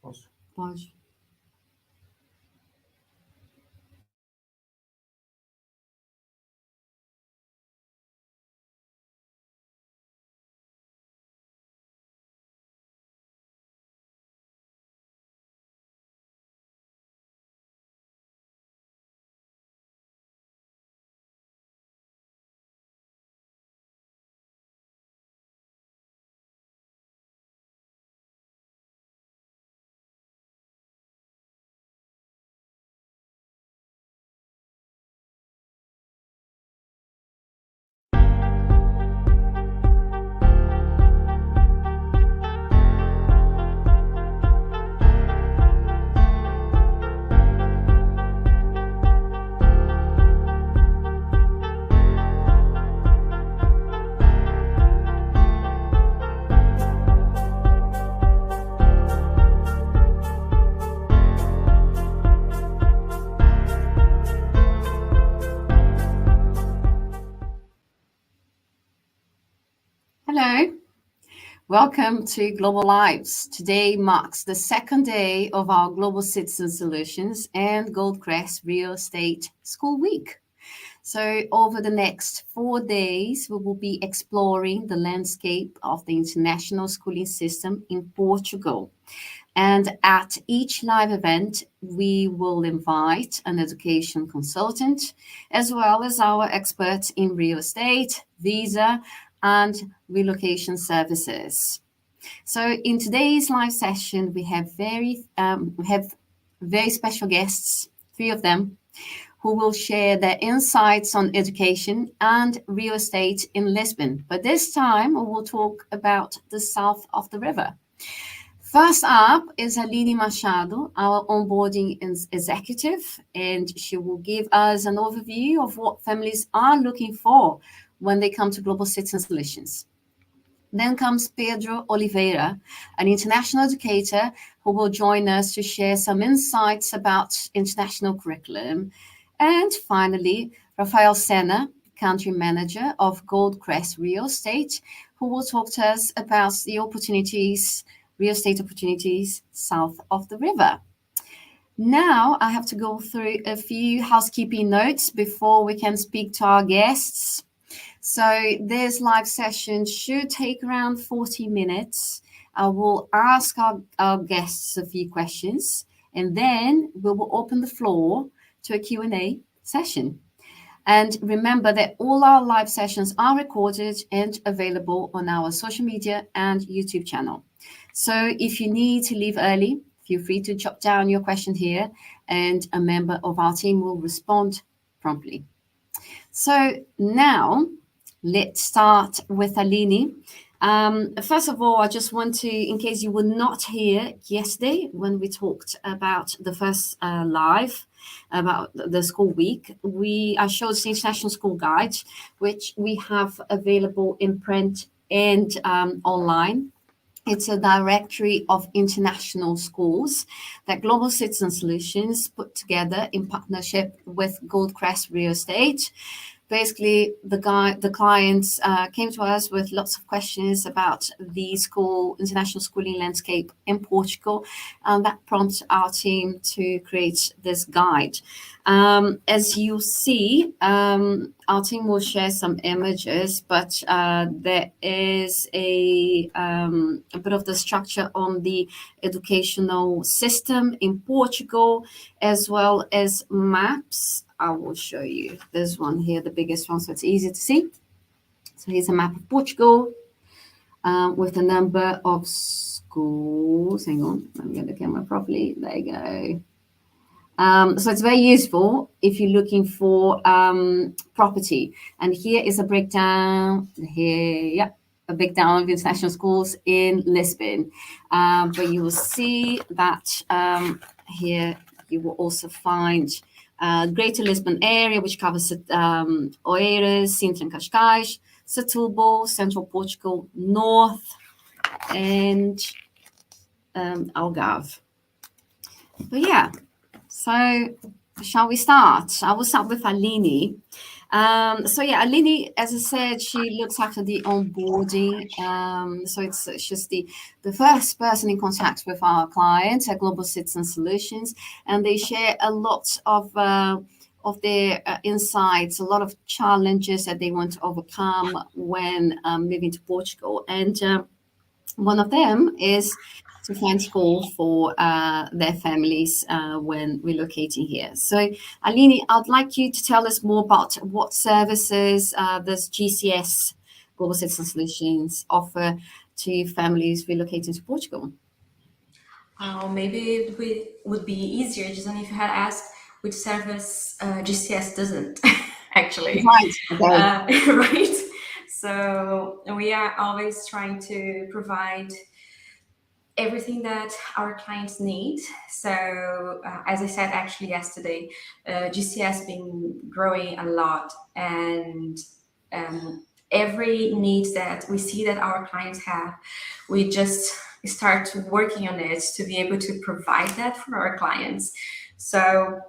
Posso? Pode. Hello, welcome to Global Lives. Today marks the second day of our Global Citizen Solutions and Goldcrest Real Estate School Week. So over the next 4 days, we will be exploring the landscape of the international schooling system in Portugal. And at each live event, we will invite an education consultant, as well as our experts in real estate, visa, and relocation services. So in today's live session, we have very special guests, 3 of them, who will share their insights on education and real estate in Lisbon. But this time, we will talk about the south of the river. First up is Aline Machado, our onboarding executive, and she will give us an overview of what families are looking for when they come to Global Citizen Solutions. Then comes Pedro Oliveira, an international educator who will join us to share some insights about international curriculum. And finally, Rafael Sena, country manager of Goldcrest Real Estate, who will talk to us about the real estate opportunities south of the river. Now I have to go through a few housekeeping notes before we can speak to our guests. So this live session should take around 40 minutes. I will ask our guests a few questions, and then we will open the floor to a Q&A session. And remember that all our live sessions are recorded and available on our social media and YouTube channel. So if you need to leave early, feel free to jot down your question here, and a member of our team will respond promptly. So now let's start with Aline. First of all, I just want to, in case you were not here yesterday when we talked about the first live about the school week, I showed the International School Guide, which we have available in print and online. It's a directory of international schools that Global Citizen Solutions put together in partnership with Goldcrest Real Estate. Basically, the clients came to us with lots of questions about the international schooling landscape in Portugal, and that prompted our team to create this guide. As you see, our team will share some images, but there is a bit of the structure on the educational system in Portugal, as well as maps. I will show you this one here, the biggest one, so it's easy to see. So here's a map of Portugal with the number of schools. Hang on, let me get the camera properly. There you go. So it's very useful if you're looking for property. And here is a breakdown. A breakdown of international schools in Lisbon. But you will see that here you will also find Greater Lisbon area, which covers Oeiras, Sintra and Cascais, Setúbal, Central Portugal, North, and Algarve. But yeah, so shall we start? I will start with Aline. So yeah, Aline, as I said, she looks after the onboarding. So she's the first person in contact with our clients at Global Citizen Solutions, and they share a lot of their insights, a lot of challenges that they want to overcome when moving to Portugal. And one of them is to find school for their families when relocating here. So, Aline, I'd like you to tell us more about what services does GCS, Global Citizen Solutions, offer to families relocating to Portugal. Maybe would be easier just if you had asked which service GCS doesn't actually, Right. Okay. right? So we are always trying to provide everything that our clients need. So as I said actually yesterday, GCS been growing a lot, and every need that we see that our clients have, we just start working on it to be able to provide that for our clients. So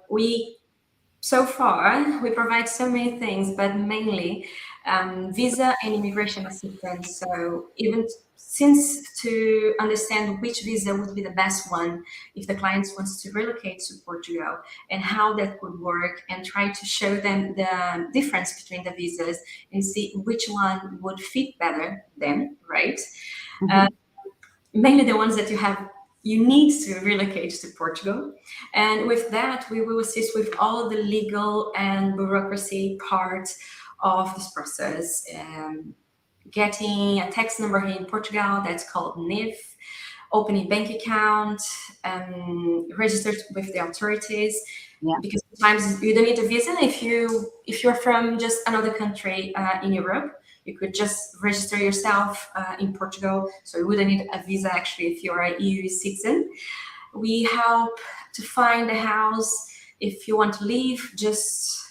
far, we provide so many things, but mainly visa and immigration assistance. So even since to understand which visa would be the best one if the client wants to relocate to Portugal and how that would work, and try to show them the difference between the visas and see which one would fit better them, right? Mhm. Mainly the ones that you need to relocate to Portugal. And with that, we will assist with all the legal and bureaucracy part of this process. Getting a tax number here in Portugal that's called NIF, opening bank account, registered with the authorities. Yeah. Because sometimes you don't need a visa if you're from just another country in Europe. You could just register yourself in Portugal, so you wouldn't need a visa actually if you're a EU citizen. We help to find a house if you want to leave, just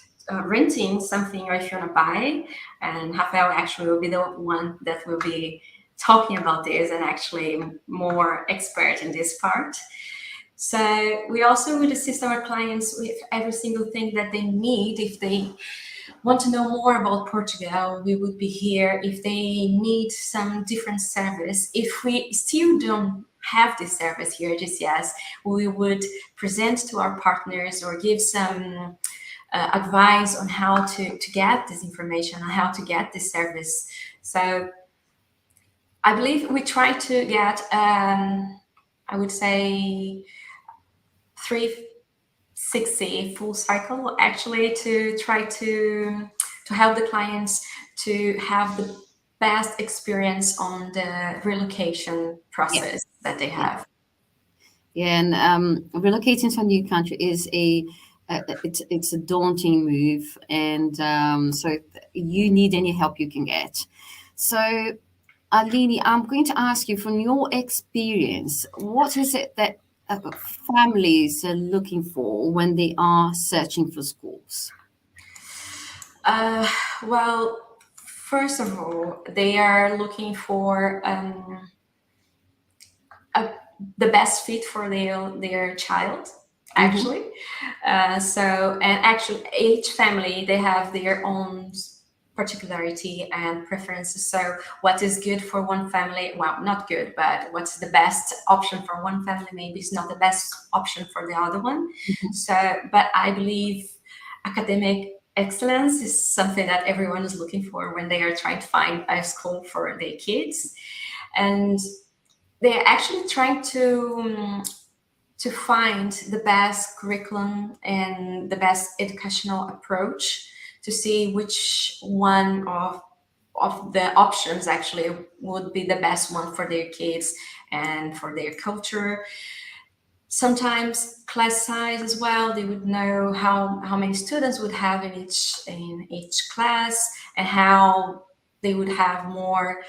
renting something, or if you want to buy. And Rafael actually will be the one that will be talking about this and actually more expert in this part. So we also would assist our clients with every single thing that they need. If they want to know more about Portugal, we would be here. If they need some different service, if we still don't have this service here at GCS, we would present to our partners or give some advice on how to get this information, on how to get this service. So I believe we try to get, I would say, 360 full cycle actually, to try to help the clients to have the best experience on the relocation Yeah. process that they Yeah. have. Yeah. And relocating to a new country is it's a daunting move, and so you need any help you can get. So, Aline, I'm going to ask you from your experience, what is it that families are looking for when they are searching for schools? Uh, well, first of all, they are looking for a, the best fit for their child, Hmm. actually. And actually, each family, they have their own particularity and preferences. So what is good for one family, well, not good, but what's the best option for one family maybe is not the best option for the other one. So, but I believe academic excellence is something that everyone is looking for when they are trying to find a school for their kids. And they're actually trying to find the best curriculum and the best educational approach to see which one of the options actually would be the best one for their kids and for their culture. Sometimes class size as well, they would know how many students would have in each class, and how they would have more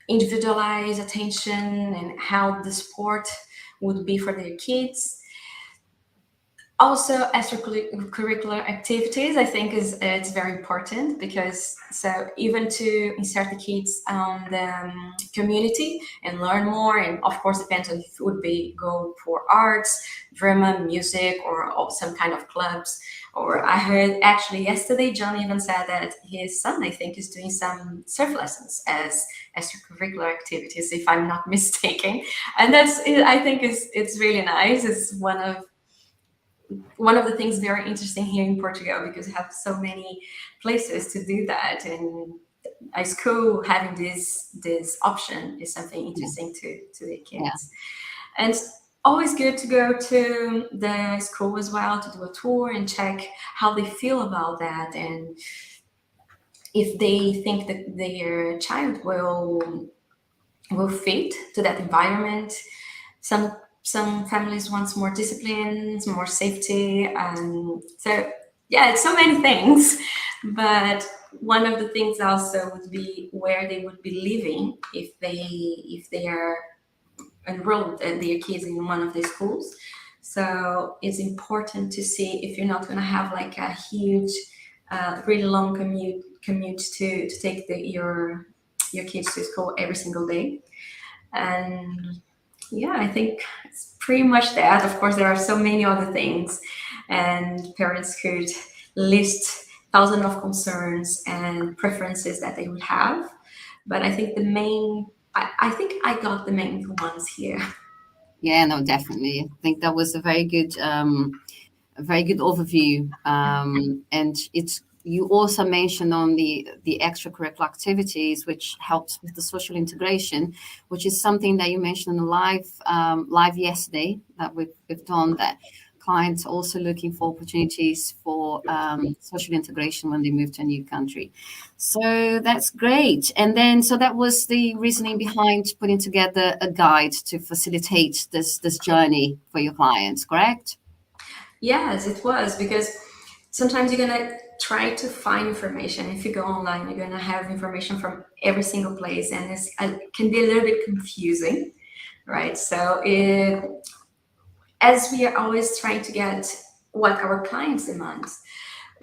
individualized attention, and how the sport would be for their kids. Also, extracurricular activities, I think, it's very important, because so even to insert the kids on the community and learn more, and of course depends on if it would be go for arts, drama, music, or some kind of clubs. Or I heard actually yesterday, John even said that his son, I think, is doing some surf lessons as extracurricular activities, if I'm not mistaken. And that's, I think, it's really nice. It's one of the things very interesting here in Portugal, because we have so many places to do that, and a school having this option is something interesting to the kids. Yeah. And it's always good to go to the school as well, to do a tour and check how they feel about that, and if they think that their child will fit to that environment. Some families want more discipline, more safety, and so yeah, it's so many things. But one of the things also would be where they would be living if they are enrolled and their kids in one of the schools. So it's important to see if you're not going to have like a huge, really long commute to take your kids to school every single day. And yeah, I think it's pretty much that. Of course, there are so many other things, and parents could list thousands of concerns and preferences that they would have. But I think I think I got the main ones here. Yeah, no, definitely. I think that was a very good overview. And it's you also mentioned on the extracurricular activities, which helps with the social integration, which is something that you mentioned in live yesterday that we've done, that clients also looking for opportunities for social integration when they move to a new country. So that's great. And then, so that was the reasoning behind putting together a guide to facilitate this journey for your clients, correct? Yes, it was, because sometimes you're gonna try to find information. If you go online, you're gonna have information from every single place, and it can be a little bit confusing, right? So as we are always trying to get what our clients demand,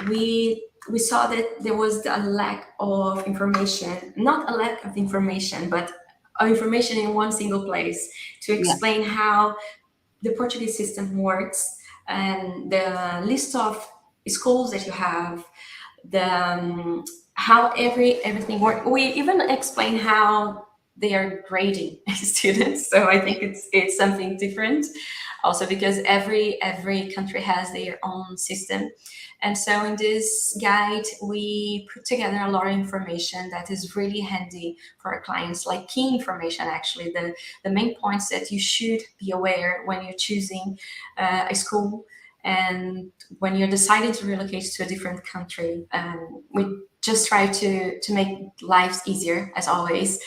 we saw that there was a lack of information, not a lack of information, but information in one single place to explain how the Portuguese system works, and the list of schools that you have, the how everything works. We even explain how they are grading students. So I think it's something different, also because every country has their own system. And so in this guide, we put together a lot of information that is really handy for our clients, like key information, actually, the main points that you should be aware when you're choosing a school and when you're deciding to relocate to a different country. We just try to make lives easier, as always.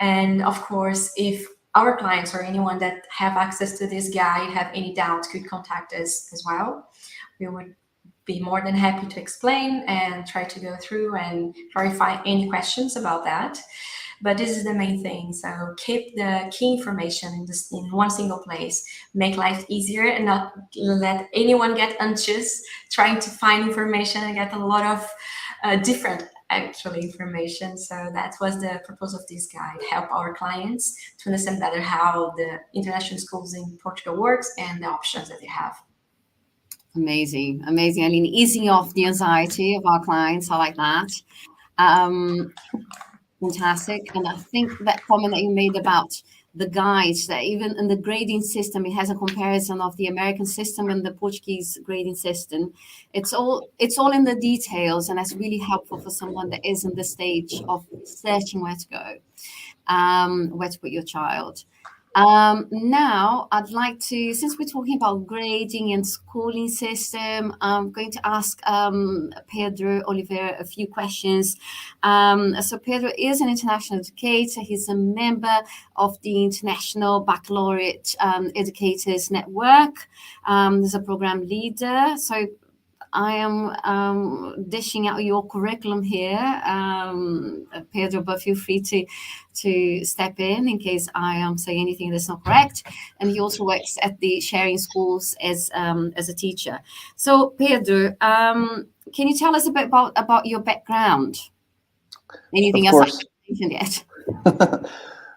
And of course, if our clients or anyone that have access to this guide have any doubts, could contact us as well. We would be more than happy to explain and try to go through and clarify any questions about that. But this is the main thing. So keep the key information in one single place, make life easier, and not let anyone get anxious trying to find information and get a lot of different actually information. So that was the purpose of this guide: help our clients to understand better how the international schools in Portugal works and the options that they have. Amazing, amazing. Aline, easing off the anxiety of our clients. I like that. Fantastic. And I think that comment that you made about the guides, that even in the grading system, it has a comparison of the American system and the Portuguese grading system. It's all in the details, and that's really helpful for someone that is in the stage of searching where to go, where to put your child. Now, I'd like to, since we're talking about grading and schooling system, I'm going to ask Pedro Oliveira a few questions. So Pedro is an international educator. He's a member of the International Baccalaureate Educators Network. He's a program leader. So I am dishing out your curriculum here, Pedro, but feel free to step in case I am saying anything that's not correct. And he also works at the sharing schools as a teacher. So, Pedro, can you tell us a bit about your background? Anything Of else I course. haven't mentioned yet?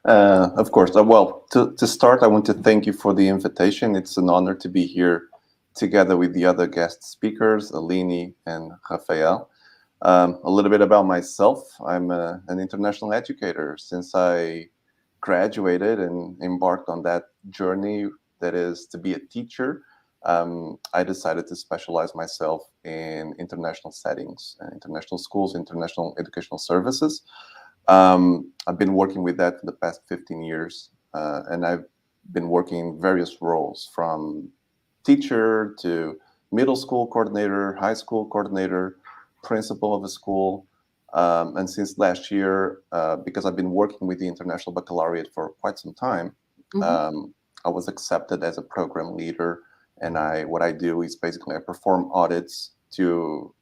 Of course. Well, to start, I want to thank you for the invitation. It's an honor to be here together with the other guest speakers, Aline and Rafael. A little bit about myself. I'm an international educator. Since I graduated and embarked on that journey that is to be a teacher, I decided to specialize myself in international settings, international schools, international educational services. I've been working with that for the past 15 years, and I've been working in various roles, from teacher to middle school coordinator, high school coordinator, principal of a school. And since last year, because I've been working with the International Baccalaureate for quite some time, I was accepted as a program leader. And what I do is basically I perform audits to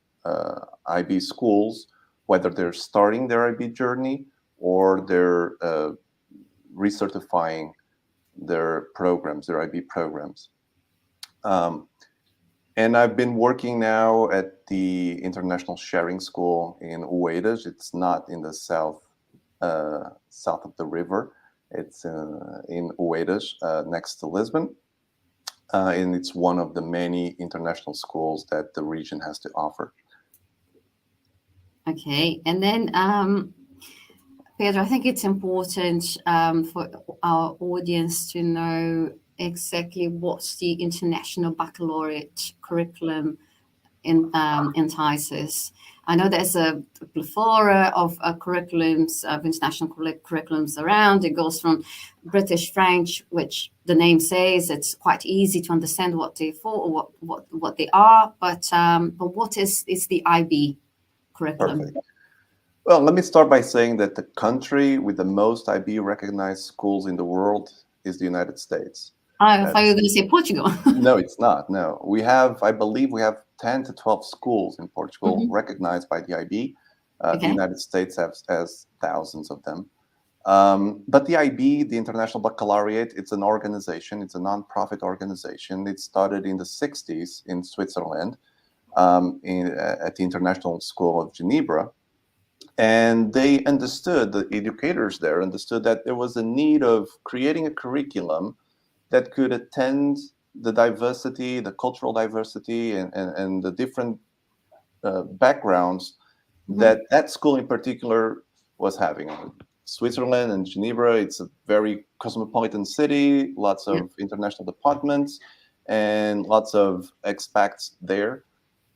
IB schools, whether they're starting their IB journey or they're recertifying their programs, their IB programs. And I've been working now at the International Sharing School in Oeiras. It's not in the south of the river. It's in Oeiras, next to Lisbon. And it's one of the many international schools that the region has to offer. Okay, and then Pedro, I think it's important for our audience to know exactly what's the International Baccalaureate curriculum entices. I know there's a plethora of curriculums, of international curriculums around. It goes from British French, which the name says it's quite easy to understand what they're for or what they are. But what is the IB curriculum? Perfect. Well, let me start by saying that the country with the most IB recognized schools in the world is the United States. I thought you were going to say Portugal. No, it's not. No, I believe we have 10 to 12 schools in Portugal recognized by the IB. The United States has thousands of them. But the IB, the International Baccalaureate, it's an organization. It's a non-profit organization. It started in the 60s in Switzerland at the International School of Geneva. And they understood, the educators there understood that there was a need of creating a curriculum that could attend the diversity, the cultural diversity, and the different backgrounds that school in particular was having. Switzerland and Geneva, it's a very cosmopolitan city, lots of international departments, and lots of expats there.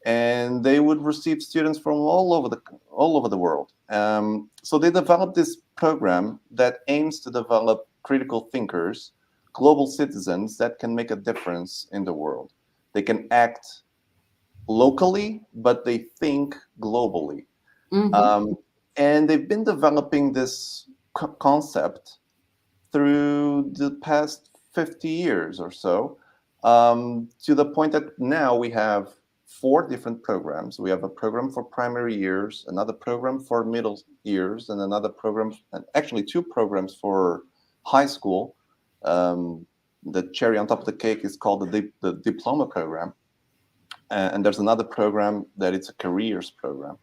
And they would receive students from all over the world. So they developed this program that aims to develop critical thinkers, global citizens that can make a difference in the world. They can act locally, but they think globally. And they've been developing this concept through the past 50 years or so, to the point that now we have 4 different programs. We have a program for primary years, another program for middle years, and another program, and actually 2 programs for high school. The cherry on top of the cake is called the diploma program. And there's another program that it's a careers program.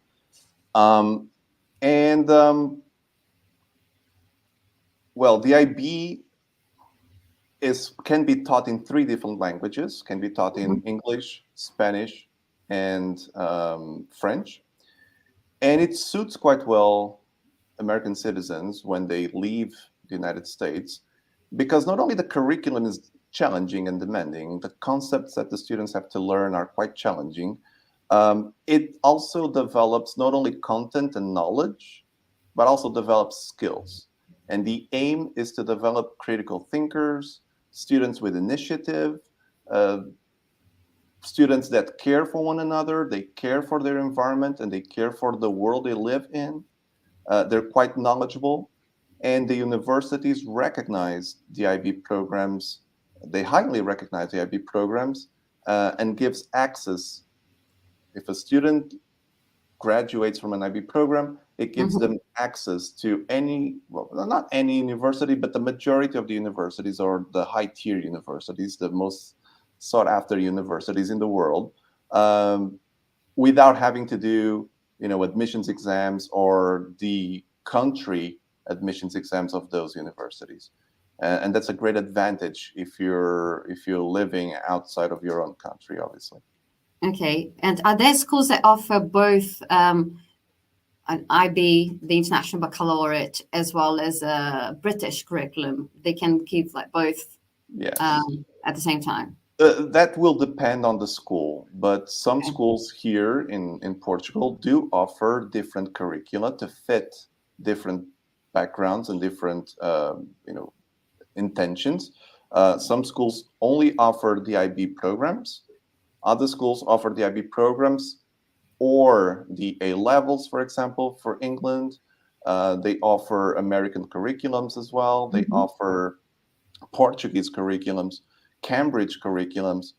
Well, the IB can be taught in 3 different languages, can be taught in English, Spanish, and French. And it suits quite well American citizens when they leave the United States, because not only the curriculum is challenging and demanding, the concepts that the students have to learn are quite challenging. It also develops not only content and knowledge, but also develops skills. And the aim is to develop critical thinkers, students with initiative, students that care for one another, they care for their environment, and they care for the world they live in. They're quite knowledgeable. And the universities recognize the IB programs. They highly recognize the IB programs and gives access if a student graduates from an IB program, it gives them access to any, well, not any university, but the majority of the universities, or the high-tier universities, the most sought-after universities in the world, without having to do, admissions exams or the country admissions exams of those universities. And that's a great advantage if you're living outside of your own country, obviously. Okay. And are there schools that offer both an IB, the International Baccalaureate, as well as a British curriculum? They can keep like both at the same time? That will depend on the school, but some schools here in Portugal do offer different curricula to fit different backgrounds and different, intentions. Some schools only offer the IB programs. Other schools offer the IB programs or the A levels, for example, for England. They offer American curriculums as well. They offer Portuguese curriculums, Cambridge curriculums.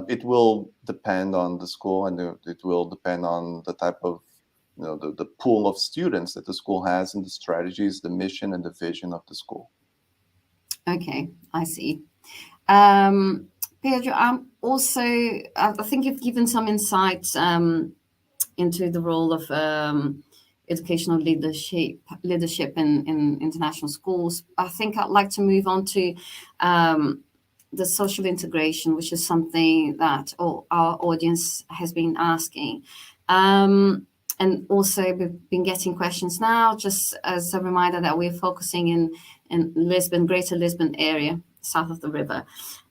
It will depend on the school, and it will depend on the type of, the pool of students that the school has, and the strategies, the mission, and the vision of the school. Okay, I see. Pedro, I think you've given some insights into the role of educational leadership in international schools. I think I'd like to move on to the social integration, which is something that our audience has been asking. And also we've been getting questions now, just as a reminder that we're focusing in Lisbon, Greater Lisbon area, south of the river.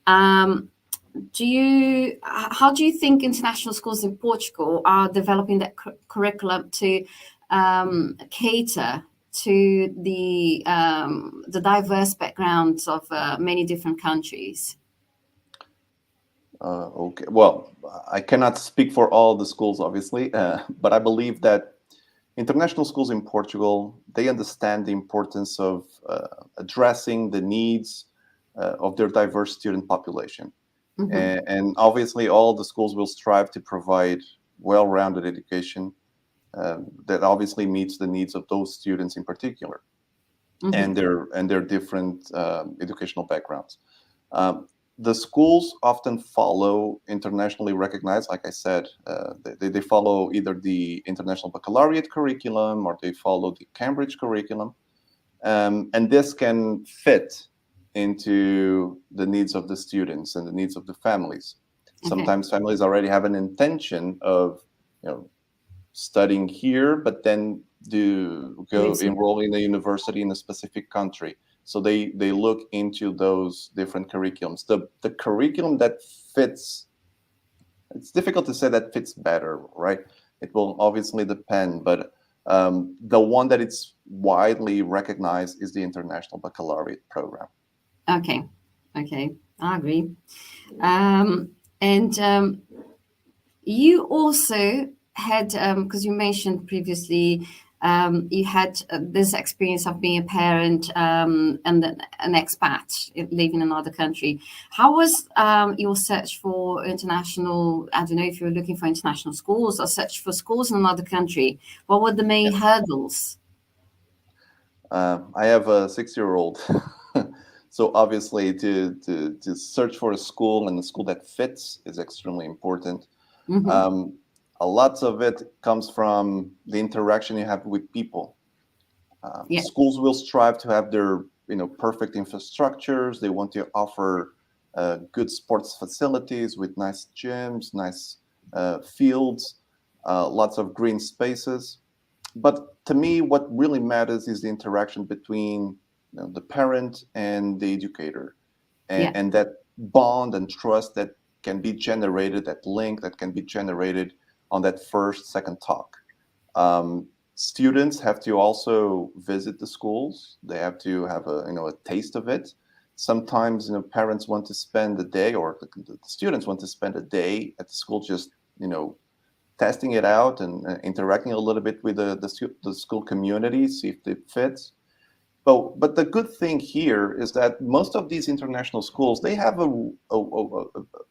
How do you think international schools in Portugal are developing that curriculum to cater to the diverse backgrounds of many different countries? Okay. Well, I cannot speak for all the schools, obviously, but I believe that international schools in Portugal, they understand the importance of addressing the needs of their diverse student population. And obviously, all the schools will strive to provide well-rounded education that obviously meets the needs of those students in particular, and their different educational backgrounds. The schools often follow internationally recognized, like I said, they follow either the International Baccalaureate curriculum or they follow the Cambridge curriculum. And this can fit into the needs of the students and the needs of the families. Sometimes families already have an intention of, studying here, but then enroll in a university in a specific country. So they look into those different curriculums. The curriculum that fits, it's difficult to say that fits better, right? It will obviously depend, but the one that it's widely recognized is the International Baccalaureate program. Okay, I agree. And you also had, because you mentioned previously, you had this experience of being a parent and an expat living in another country. How was your search for international, I don't know if you were looking for international schools or search for schools in another country? What were the main hurdles? I have a 6-year-old. So obviously to search for a school, and a school that fits, is extremely important. A lot of it comes from the interaction you have with people. Schools will strive to have their perfect infrastructures. They want to offer good sports facilities with nice gyms, nice fields, lots of green spaces. But to me, what really matters is the interaction between the parent and the educator, and that bond and trust that can be generated, that link that can be generated on that second talk. Students have to also visit the schools. They have to have a taste of it. Sometimes parents want to spend a day, or the students want to spend a day at the school, just testing it out and interacting a little bit with the school community, see if it fits. But the good thing here is that most of these international schools, they have a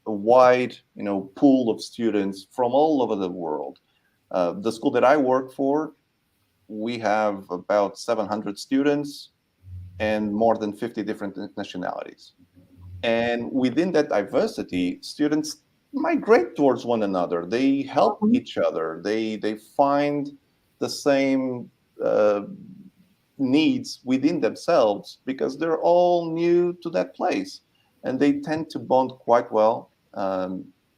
wide, pool of students from all over the world. The school that I work for, we have about 700 students and more than 50 different nationalities. And within that diversity, students migrate towards one another. They help each other. They find the same needs within themselves because they're all new to that place, and they tend to bond quite well.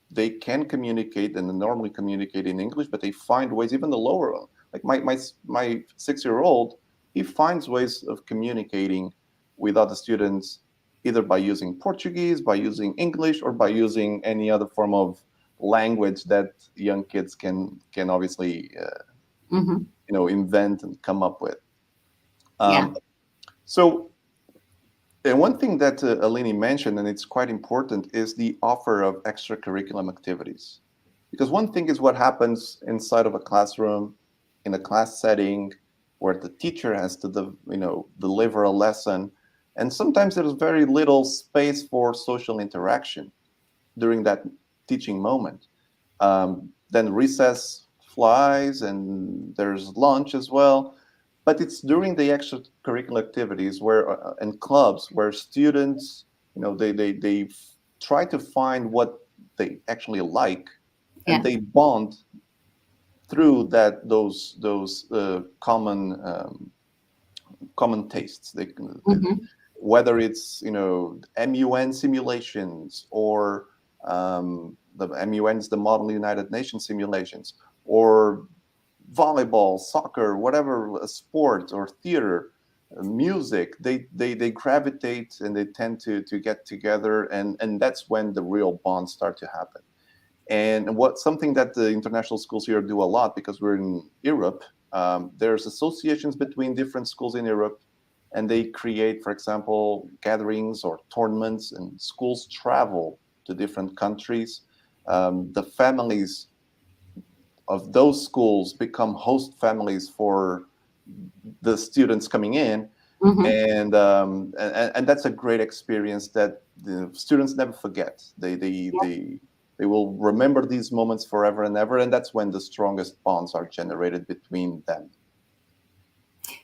They can communicate and normally communicate in English, but they find ways. Even the lower one, like my 6-year-old, he finds ways of communicating with other students, either by using Portuguese, by using English, or by using any other form of language that young kids can obviously invent and come up with. So, and one thing that Aline mentioned, and it's quite important, is the offer of extracurriculum activities. Because one thing is what happens inside of a classroom, in a class setting, where the teacher has to, deliver a lesson, and sometimes there's very little space for social interaction during that teaching moment. Then recess flies, and there's lunch as well. But it's during the extracurricular activities and clubs where students, they try to find what they actually like, and they bond through those common tastes. Whether it's MUN simulations, or the MUN's the Model United Nations simulations, or volleyball, soccer, whatever, sport or theater, music, they gravitate and they tend to get together, and that's when the real bonds start to happen. And something that the international schools here do a lot, because we're in Europe, there's associations between different schools in Europe, and they create, for example, gatherings or tournaments, and schools travel to different countries. The families of those schools become host families for the students coming in, and that's a great experience that the students never forget. They will remember these moments forever and ever, and that's when the strongest bonds are generated between them.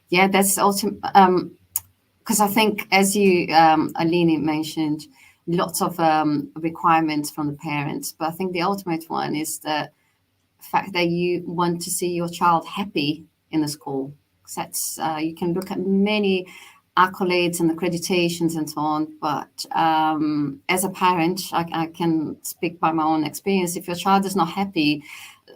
Yeah, that's also because I think, as you, Aline, mentioned, lots of requirements from the parents, but I think the ultimate one is the fact that you want to see your child happy in the school. That's you can look at many accolades and accreditations and so on, but as a parent, I can speak by my own experience. If your child is not happy,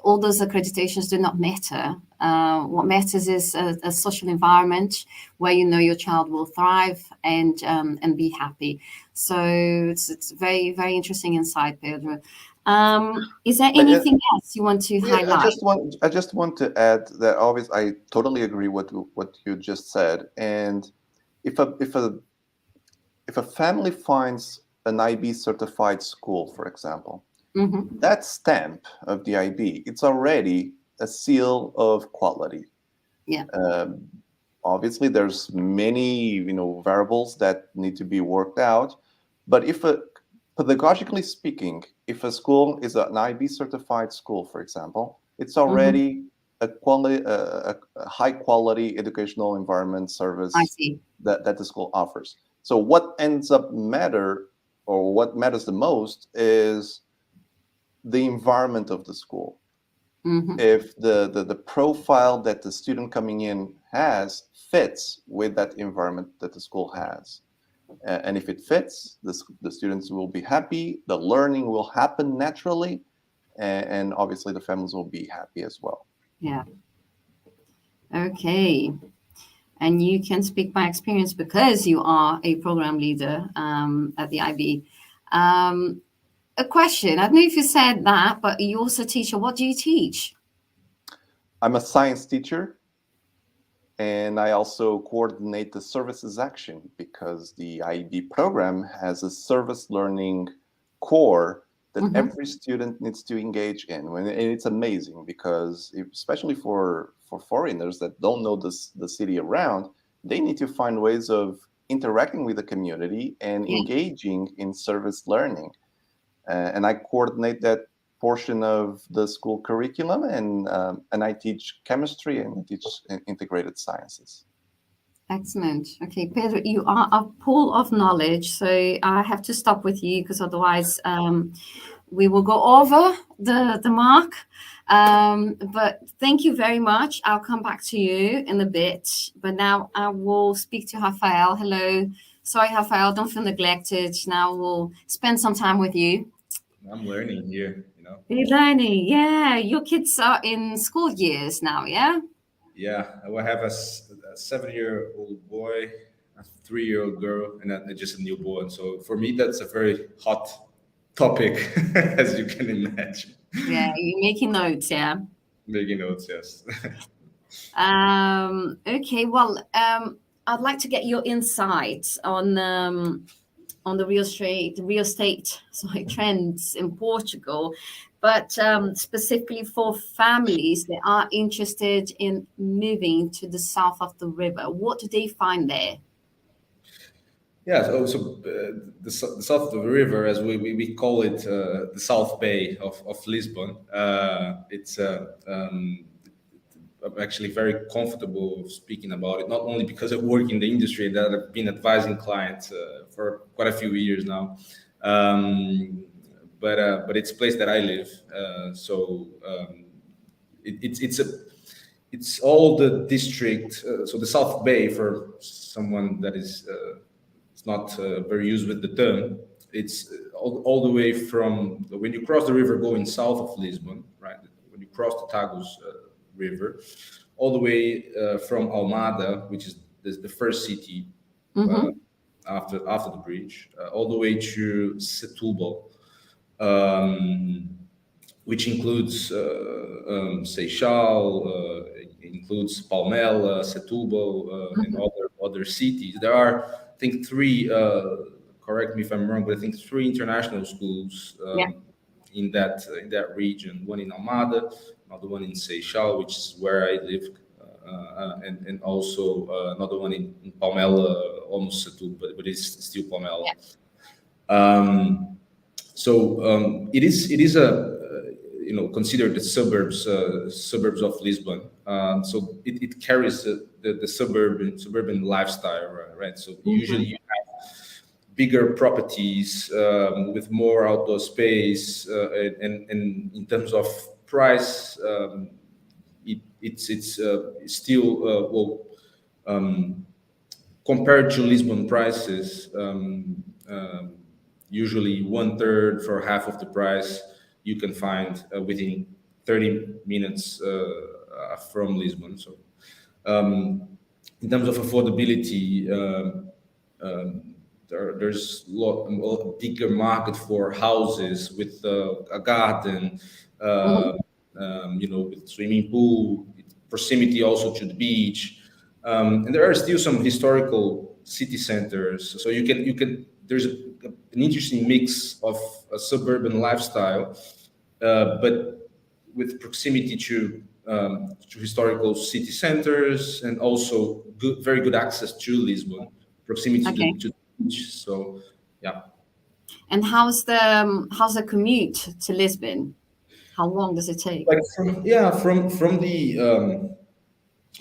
all those accreditations do not matter. What matters is a social environment where your child will thrive and be happy. So it's very, very interesting insight, Pedro. Is there anything else you want to highlight? I just want to add that obviously I totally agree with what you just said. And if a family finds an IB certified school, for example, that stamp of the IB, it's already a seal of quality. Yeah. Obviously, there's many variables that need to be worked out, but pedagogically speaking, if a school is an IB certified school, for example, it's already a high quality educational environment service that the school offers. So what ends up what matters the most is the environment of the school. If the profile that the student coming in has fits with that environment that the school has. And if it fits, the students will be happy, the learning will happen naturally, and obviously the families will be happy as well. Yeah. Okay. And you can speak by experience because you are a program leader at the IB. A question, I don't know if you said that, but you also teach. What do you teach? I'm a science teacher. And I also coordinate the services action, because the IB program has a service learning core that every student needs to engage in. And it's amazing because, especially for foreigners that don't know the city around, they need to find ways of interacting with the community and engaging in service learning. And I coordinate that portion of the school curriculum, and I teach chemistry and I teach integrated sciences. Excellent. Okay, Pedro, you are a pool of knowledge, so I have to stop with you because otherwise we will go over the mark. But thank you very much. I'll come back to you in a bit. But now I will speak to Rafael. Hello. Sorry, Rafael, don't feel neglected. Now we'll spend some time with you. I'm learning here, You're learning, yeah. Your kids are in school years now, yeah? Yeah, I have a 7-year-old boy, a 3-year-old girl, and just a newborn. So for me, that's a very hot topic, as you can imagine. Yeah, you're making notes, yeah? Making notes, yes. Okay, well, I'd like to get your insights on the real estate trends in Portugal, but specifically for families that are interested in moving to the south of the river. What do they find there? Yeah, so the south of the river, as we call it, the South Bay of Lisbon. It's I'm actually very comfortable speaking about it, not only because I work in the industry and that I've been advising clients for quite a few years now, but it's a place that I live. It's all the district. So the South Bay, for someone that is it's not very used with the term, it's all the way from when you cross the river going south of Lisbon, right? When you cross the Tagus River, all the way from Almada, which is the first city after the bridge, all the way to Setúbal, which includes Seixal, includes Palmela, Setúbal, and other cities. There are, I think, 3. Correct me if I'm wrong, but I think 3 international schools in that region. One in Almada, another one in Seixal, which is where I live, and also another one in Palmela, almost Setúbal, but it's still Palmela. It is a considered the suburbs of Lisbon. So it carries the suburban lifestyle, right? So usually you have bigger properties with more outdoor space, and in terms of price, it's still compared to Lisbon prices, usually 1/3 for half of the price you can find within 30 minutes from Lisbon. So in terms of affordability, there's a bigger market for houses with a garden, with swimming pool, proximity also to the beach, and there are still some historical city centers. So you can there's an interesting mix of a suburban lifestyle, but with proximity to historical city centers, and also very good access to Lisbon, proximity to the beach. So, yeah. And how's the commute to Lisbon? How long does it take?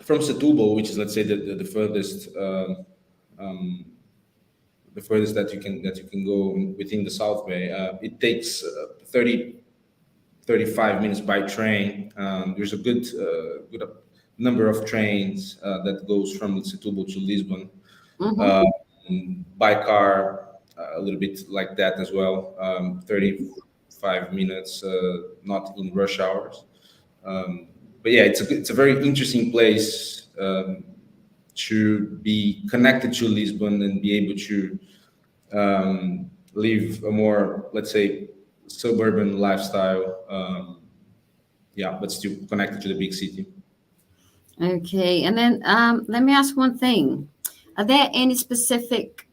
From Setúbal, which is, let's say, the furthest. The furthest that you can go within the South Bay, it takes 35 minutes by train. There's a good number of trains that goes from Setúbal to Lisbon. By car, a little bit like that as well. 35 minutes, not in rush hours. But yeah, it's a very interesting place to be connected to Lisbon and be able to live a more, let's say, suburban lifestyle. But still connected to the big city. Okay, and then let me ask one thing. Are there any specific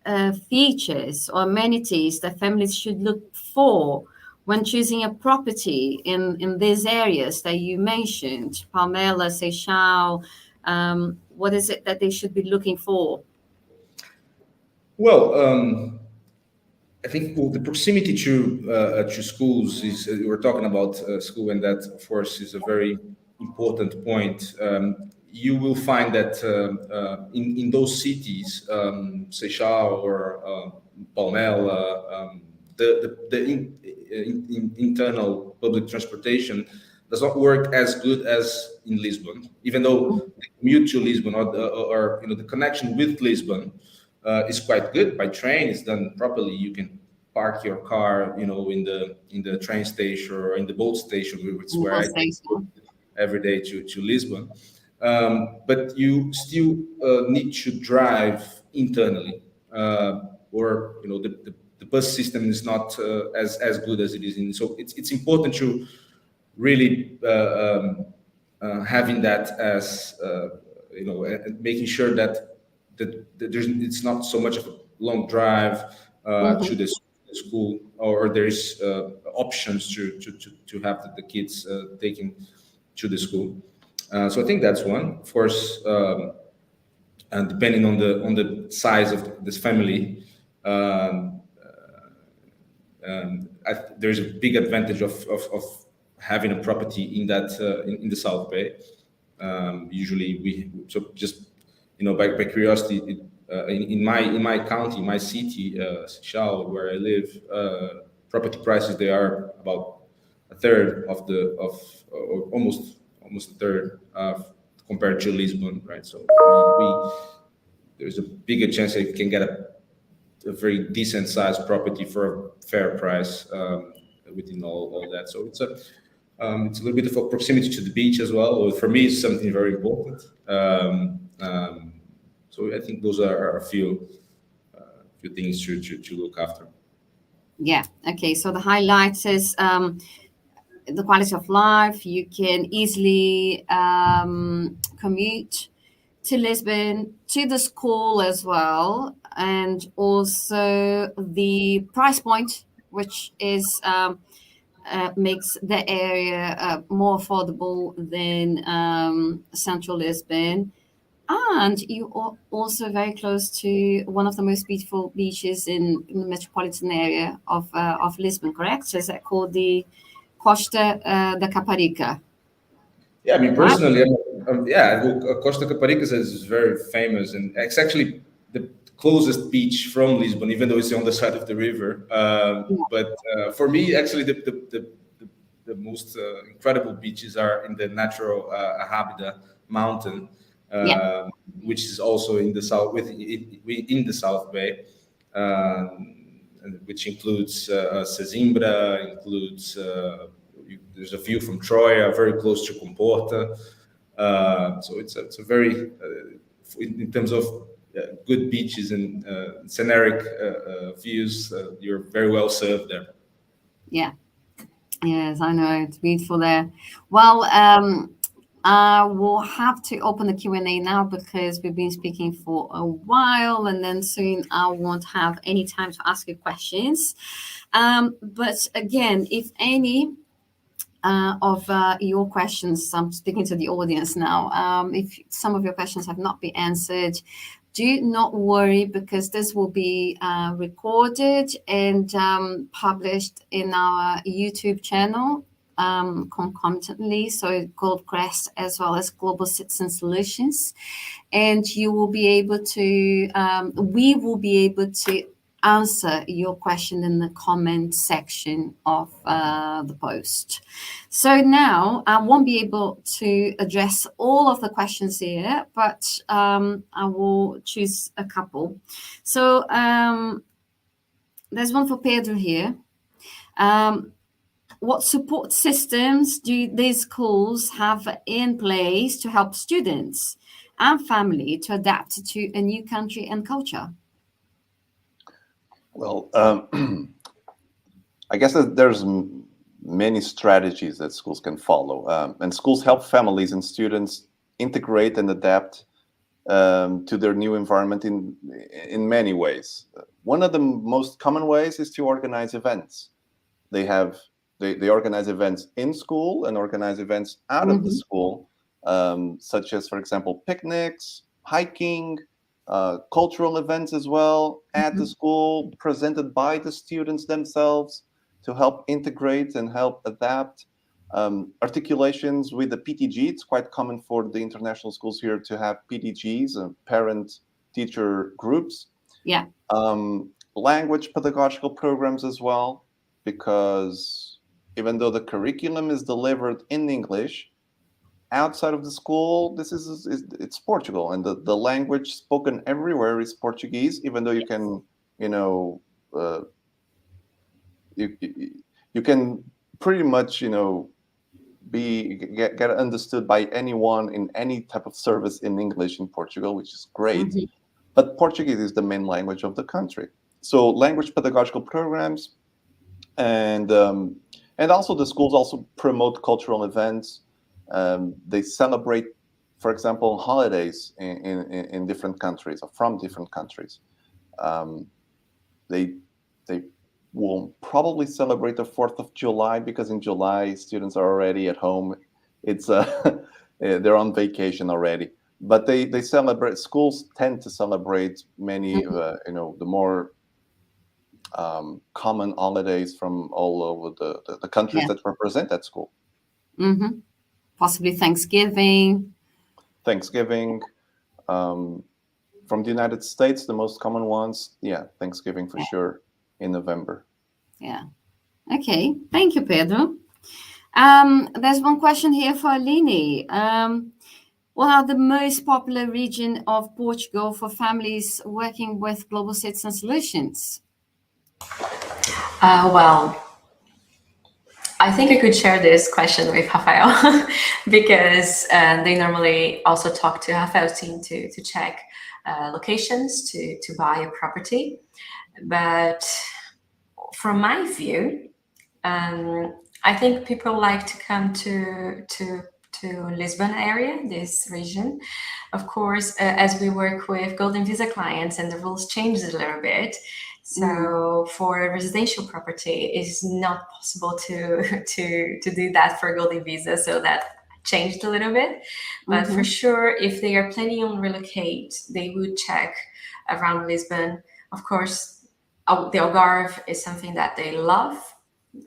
features or amenities that families should look for when choosing a property in these areas that you mentioned, Palmela, Seixal? What is it that they should be looking for? Well, I think the proximity to schools is, we're talking about school, and that, of course, is a very important point. You will find that in those cities, Seixal or Palmela, the internal public transportation does not work as good as in Lisbon, even though the commute to Lisbon or the connection with Lisbon is quite good by train. It's done properly. You can park your car, in the train station or in the boat station, which is where I go every day to Lisbon. But you still need to drive internally, or the bus system is not as good as it is in. So it's important to really having that as making sure that it's not so much of a long drive to the school, or there's options to have the kids taken to the school. So I think that's one. Of course, and depending on the size of this family, there's a big advantage of having a property in that in the South Bay. Usually, just by curiosity, in my county, my city, Seixal, where I live, property prices, they are about a third or almost a third compared to Lisbon, right? So there's a bigger chance that you can get a very decent sized property for a fair price within all that. So it's a little bit of a proximity to the beach as well. For me, it's something very important. So I think those are a few things to look after. Yeah. Okay. So the highlights is the quality of life. You can easily commute to Lisbon, to the school as well, and also the price point, which is makes the area more affordable than central Lisbon. And you are also very close to one of the most beautiful beaches in the metropolitan area of Lisbon, correct? So is that called the Costa da Caparica? Yeah, I mean, personally, Costa Caparica is very famous, and it's actually the closest beach from Lisbon, even though it's on the side of the river. But for me, actually, the most incredible beaches are in the natural Arrábida mountain, which is also in the south, in the South Bay, which includes Sesimbra, includes. There's a view from Troia, very close to Comporta. So it's a very, in terms of good beaches and scenic views, you're very well served there. Yeah. Yes, I know. It's beautiful there. Well, I will have to open the Q&A now because we've been speaking for a while, and then soon I won't have any time to ask you questions. But again, if any of your questions, I'm speaking to the audience now, if some of your questions have not been answered, do not worry, because this will be recorded and published in our YouTube channel concomitantly, so Goldcrest as well as Global Citizen Solutions, and you will be able to we will be able to answer your question in the comment section of the post. So now I won't be able to address all of the questions here, but I will choose a couple. So there's one for Pedro here. What support systems do these schools have in place to help students and family to adapt to a new country and culture? Well, I guess that there's many strategies that schools can follow, and schools help families and students integrate and adapt to their new environment in many ways. One of the most common ways is to organize events. They organize events in school and organize events out of the school such as, for example, picnics, hiking, cultural events as well at the school, presented by the students themselves to help integrate and help adapt. Articulations with the PTG. It's quite common for the international schools here to have PTGs, parent-teacher groups. Yeah. Language pedagogical programs as well, because even though the curriculum is delivered in English, outside of the school, it's Portugal, and the language spoken everywhere is Portuguese. Even though you can, you can pretty much, get understood by anyone in any type of service in English in Portugal, which is great. But Portuguese is the main language of the country. So language pedagogical programs, and also the schools also promote cultural events. They celebrate, for example, holidays in different countries or from different countries. They will probably celebrate the 4th of July because in July students are already at home. It's they're on vacation already. But they celebrate. Schools tend to celebrate many, the more common holidays from all over the countries that represent that school. Possibly Thanksgiving. From the United States, the most common ones, Thanksgiving for sure in November. Yeah. Okay. Thank you, Pedro. There's one question here for Aline. What are the most popular region of Portugal for families working with Global Citizen Solutions? Well, I think I could share this question with Rafael because they normally also talk to Rafael's team to check locations to buy a property. But from my view, I think people like to come to Lisbon area, this region. Of course, as we work with Golden Visa clients and the rules changed a little bit. So for a residential property, it's not possible to do that for Golden Visa. So that changed a little bit. But for sure, if they are planning on relocate, they would check around Lisbon. Of course, the Algarve is something that they love,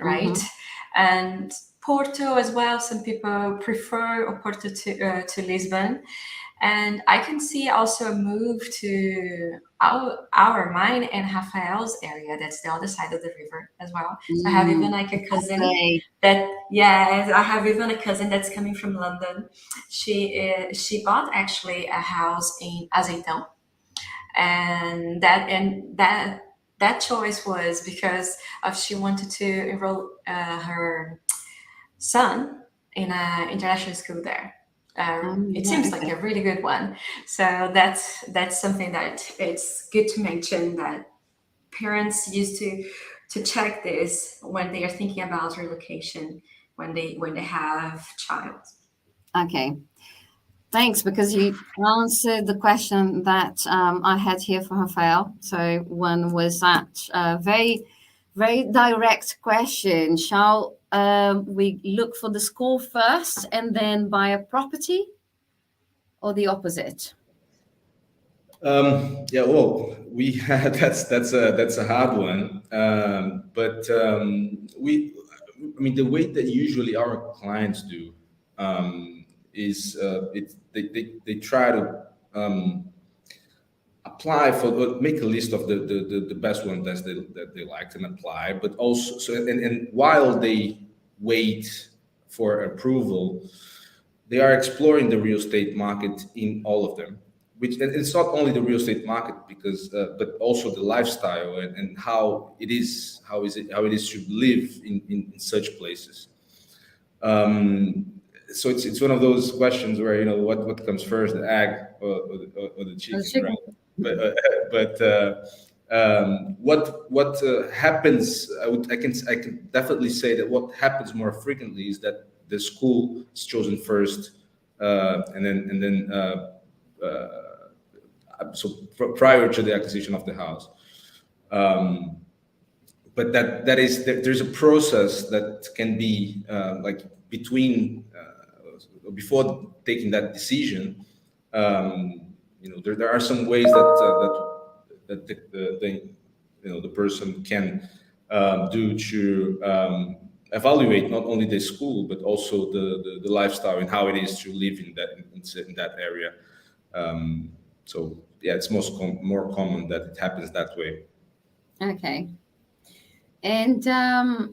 right? And Porto as well. Some people prefer Porto to Lisbon. And I can see also a move to mine and Rafael's area. That's the other side of the river as well. So I have even like a cousin I have even a cousin that's coming from London. She bought actually a house in Azeitão, and that choice was because she wanted to enroll her son in an international school there. It seems like a really good one. So that's something that it's good to mention, that parents used to check this when they are thinking about relocation when they have child. Okay. Thanks, because you answered the question that I had here for Rafael. So one was that very, very direct question. Shall we look for the school first and then buy a property, or the opposite? Well, we had that's a hard one. But the way that usually our clients do is they try to apply for, make a list of the best ones that they liked and apply, but also and while they wait for approval, they are exploring the real estate market in all of them. Which, and it's not only the real estate market, because but also the lifestyle and how it is to live in such places. So it's one of those questions where what comes first, the egg or the chicken, right? What happens? I can definitely say that what happens more frequently is that the school is chosen first, and then so prior to the acquisition of the house. But that is there's a process that can be like between before taking that decision, there are some ways that the person can do to evaluate not only the school but also the lifestyle and how it is to live in that area. So yeah, it's more common that it happens that way. Okay. And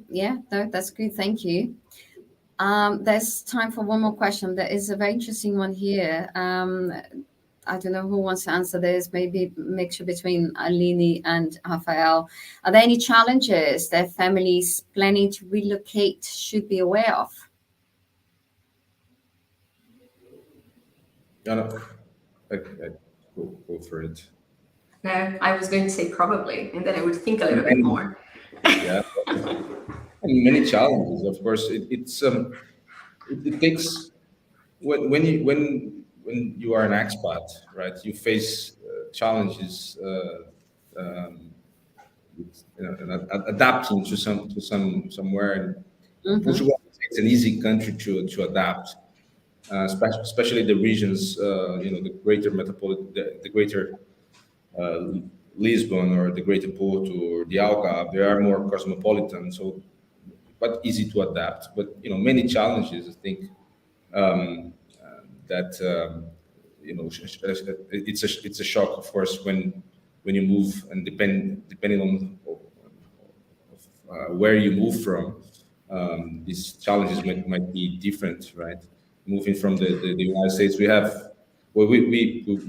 yeah, that's good. Thank you. There's time for one more question. There is a very interesting one here. I don't know who wants to answer this. Maybe a mixture between Aline and Rafael. Are there any challenges that families planning to relocate should be aware of? No, I go for it. No, I was going to say probably, and then I would think a little bit more. Yeah, many challenges. Of course, it takes when you are an expat, right? You face challenges, adapting to somewhere. Portugal is an easy country to adapt, especially the regions. The greater metropolitan, the greater Lisbon or the greater Porto or the Algarve. They are more cosmopolitan, so but easy to adapt. But many challenges. I think that it's a shock, of course, when you move, and depending on where you move from, these challenges might be different, right? Moving from the United States, we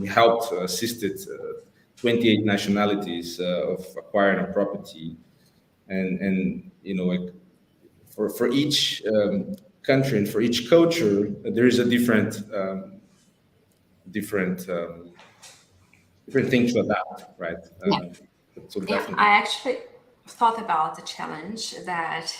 helped assisted 28 nationalities of acquiring a property, and for each country and for each culture, there is a different thing to adapt, right? So yeah, I actually thought about the challenge that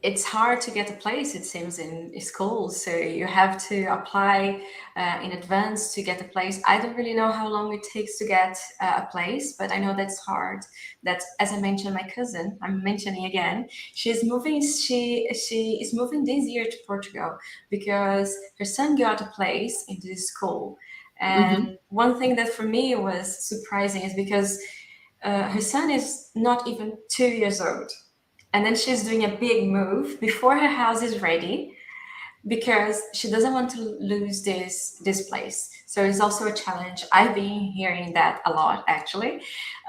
it's hard to get a place, it seems, in schools. So you have to apply in advance to get a place. I don't really know how long it takes to get a place, but I know that's hard. That, as I mentioned, my cousin, I'm mentioning again, she is moving this year to Portugal because her son got a place in this school. And one thing that for me was surprising is because her son is not even 2 years old. And then she's doing a big move before her house is ready because she doesn't want to lose this place. So it's also a challenge. I've been hearing that a lot, actually,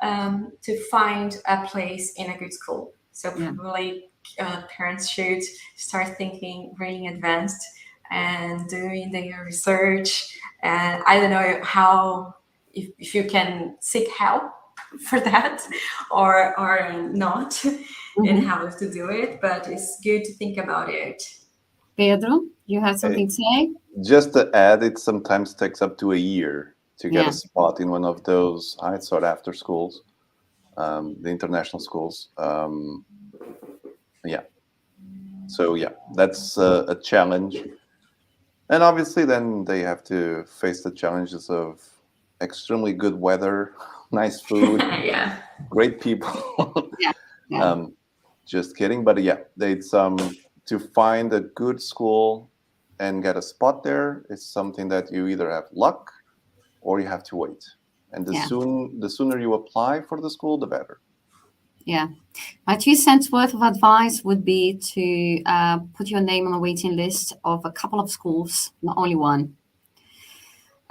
to find a place in a good school. So probably parents should start thinking really advanced and doing their research. And I don't know how, if you can seek help for that or not, and how to do it, but it's good to think about it. Pedro, you have something to say? Just to add, it sometimes takes up to a year to get a spot in one of those high sought after schools, the international schools. So that's a challenge. And obviously then they have to face the challenges of extremely good weather, nice food, great people. Just kidding, but it's to find a good school and get a spot there is something that you either have luck or you have to wait. And the sooner you apply for the school, the better. Yeah. My 2 cents worth of advice would be to put your name on a waiting list of a couple of schools, not only one.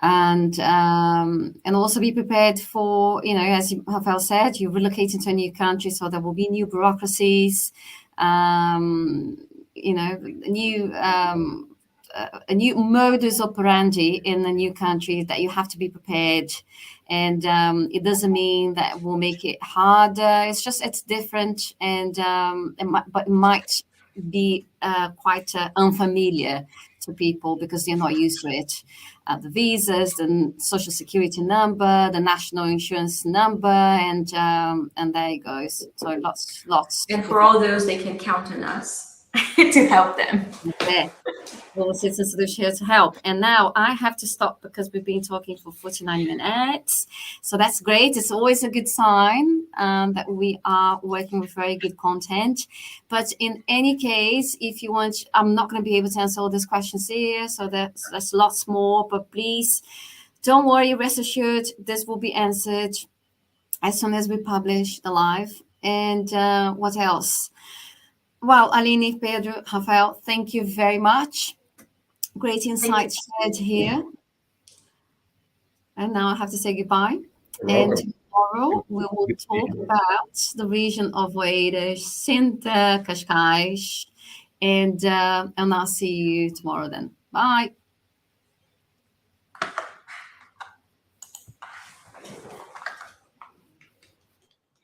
And also be prepared for, as Rafael said, you relocate into a new country, so there will be new bureaucracies, a new modus operandi in a new country that you have to be prepared. And it doesn't mean that will make it harder. It's just it's different, and it might be quite unfamiliar to people because they're not used to it. The visas, the social security number, the national insurance number, and there it goes. So lots. And for all those, they can count on us to help them. Global Citizen Solution here to help. And now I have to stop because we've been talking for 49 minutes. So that's great. It's always a good sign that we are working with very good content. But in any case, if you want, I'm not going to be able to answer all these questions here. So that's lots more. But please don't worry, rest assured, this will be answered as soon as we publish the live. And what else? Well, Aline, Pedro, Rafael, thank you very much. Great insights shared here. And now I have to say goodbye. And tomorrow we will talk about the region of Oeiras, Sinta, Cascais. And I'll see you tomorrow then. Bye.